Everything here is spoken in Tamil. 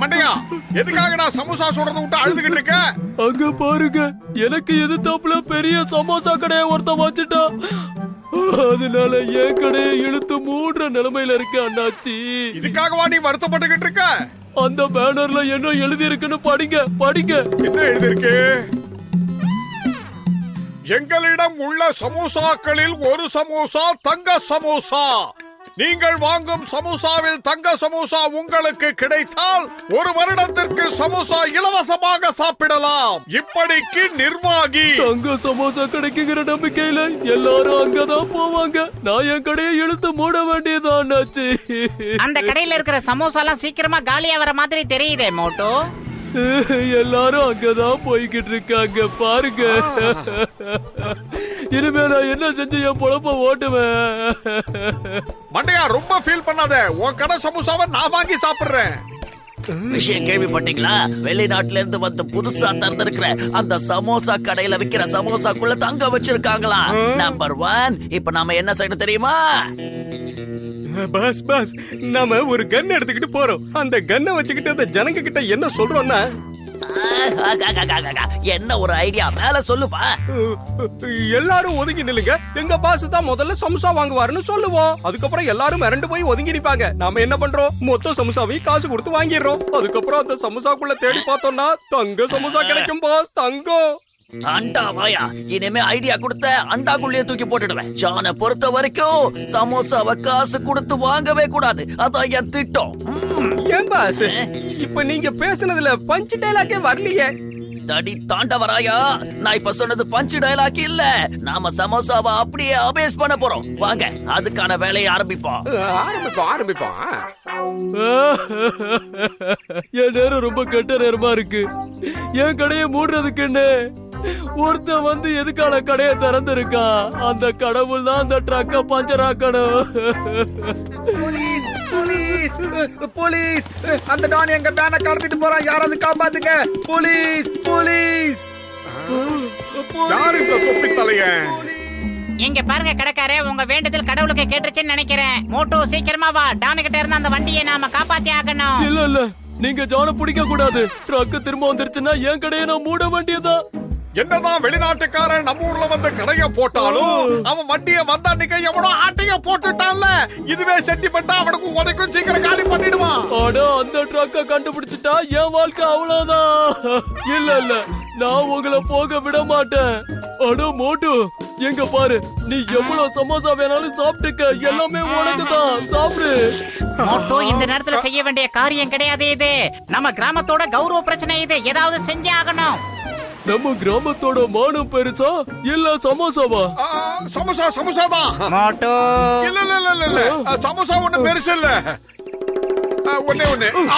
மண்டையா, எதுக்காக சமோசா சுடுறத விட்டு அழுதுகிட்டு இருக்க? அங்க பாருங்க, எனக்கு எதிர்த்தாப்புல பெரிய சமோசா கடையை ஒருத்த வச்சுட்டான். அதனால என் கடையை இழுத்து மூடுற நிலைமையில இருக்கு அண்ணாச்சி. இதுக்காகவா நீ வருத்தப்பட்டுக்கிட்டு இருக்க? அந்த பேனர்ல என்ன எழுதி இருக்குன்னு படிங்க படிங்க. என்ன எழுதி இருக்கு? எங்களிடம் உள்ள சமோசாக்களில் ஒரு சமோசா தங்க சமோசா. நீங்கள் வாங்கும் சமோசாவில் தங்க சமோசா உங்களுக்கு கிடைத்தால் 1 வருடத்திற்கு சமோசா இலவசமாக சாப்பிடலாம். இப்படிக்கு நிர்வாகி. தங்க சமோசா கிடைக்குங்கிற நம்பிக்கையில எல்லாரும் அங்கதான் போவாங்க. நான் என் கடையை இழுத்து மூட வேண்டியதான் அண்ணாச்சி. அந்த கடையில இருக்கிற சமோசா எல்லாம் சீக்கிரமா காலியா வர மாதிரி தெரியுதே மோட்டோ. எல்லாரும் அங்கதான் போய்கிட்டு இருக்காங்க பாருங்க. இனிமே நான் என்ன செஞ்சு என் பொழப்ப ஓட்டுவேன்? மண்டையா, ரொம்ப ஃபீல் பண்ணாத. உன் கடை சமோசாவை நான் வாங்கி சாப்பிடுறேன். விஷயம் கேள்விப்பட்டீங்களா? வெளிநாட்டுல இருந்து வந்து புதுசா திறந்திருக்கிற அந்த சமோசா கடையில விக்கிற சமோசாக்குள்ள தங்க வச்சிருக்காங்களா? நம்பர் 1. இப்ப நாம என்ன செய்யணும் தெரியுமா? பாஸ், நாம ஒரு கன் எடுத்துக்கிட்டு போறோம். அந்த கன்னை வச்சுக்கிட்டு அந்த ஜனங்க கிட்ட என்ன சொல்றோம்னா, என்ன ஒரு ஐடியா, மேல சொல்லுப்பா. எல்லாரும் ஒதுங்கி நில்லுங்க, எங்க பாஸ் தான் முதல்ல சமோசா வாங்குவாருன்னு சொல்லுவோம். அதுக்கப்புறம் எல்லாரும் மிரண்டு போய் ஒதுங்கி நிப்பாங்க. நாம என்ன பண்றோம், மொத்த சமோசாவையும் காசு கொடுத்து வாங்கிடுறோம். அதுக்கப்புறம் அந்த சமோசாக்குள்ள தேடி பார்த்தோம்னா தங்க சமோசா கிடைக்கும் பாஸ், தங்கம். அண்டா வாயா, இனிமே ஐடியா கொடுத்த அண்டாக்குள்ளே தூக்கி போட்டுடுவேன். ஜானை பொறுத்த வரைக்கும் சமோசாவை காசு கொடுத்து வாங்கவே கூடாது. அதான் என் திட்டம். ஏன் பாஸ், இப்ப நீங்க பேசுனதுல பஞ்ச் டைலாக்கே வரலையே. தடி தாண்டவராயா, நான் இப்ப சொன்னது பஞ்ச் டைலாக் இல்ல. நாம சமோசாவை அப்படியே அபேஸ் பண்ண போறோம். வாங்க, அதுக்கான வேலையை ஆரம்பிப்போம். ஆரம்பிப்போம். என் நேரம் ரொம்ப கெட்ட நேரமா இருக்கு. என் கடையை மூடுறதுக்குன்னு ஒருத்தன் வந்து எதுக்கான கடையை திறந்திருக்கான். அந்த கடவுள் தான் அந்த ட்ரக்க பஞ்சர் ஆக்கணும். போலீஸ், அந்த டான் எங்க பேனை கடத்திட்டு போறான். யாராவது காப்பாத்துங்க. போலீஸ். யாரு இந்த தொப்பி தலையன்? இங்க பாருங்க கடைக்காரே, உங்க வேண்டுதல் கடவுளுக்கு கேட்டுருச்சுன்னு நினைக்கிறேன். மோட்டோ சீக்கிரமா வா. டானு கிட்ட இருந்து அந்த வண்டியை நாம காப்பாத்தி ஆகணும். இல்ல, நீங்க ஜான பிடிக்க கூடாது. ட்ரக் திரும்ப வந்துருச்சுன்னா என் கடையை நான் மூட வேண்டியதா. என்னதான் வெளிநாட்டுக்காரன் நம்ம ஊர்ல வந்து கடைய போட்டாலும் அவன் வண்டிய வந்த அன்னைக்கு எவனோ ஆட்டைய போட்டுட்டான்ல. இதுவே சென்டிமெண்டா அவனுக்கு உதைக்கும், சீக்கிரம் காலி பண்ணிடுவான். ஆனா அந்த ட்ரக்க கண்டுபிடிச்சிட்டா என் வாழ்க்கை அவ்வளவுதான். இல்ல, நான் உங்களை போக விட மாட்டேன். அட மோட்டு, எங்க பாரு, நீ எவ்வளவு சமோசா வேணாலும் சாப்பிட்டுக்க. எல்லாமே உனக்குதான், சாப்பிடு. மோட்டோ, இந்த நேரத்துல செய்ய வேண்டிய காரியம் கிடையாது இது. நம்ம கிராமத்தோட கௌரவ பிரச்சனை இது. ஏதாவது செஞ்சே ஆகணும். நம்ம கிராமத்தோட மானம் பெருசா இல்ல சமோசாவா? சமோசா தான். மோட்டோ, இல்ல, சமோசா ஒண்ணு பெருசு இல்ல. ஒண்ணே. ஆ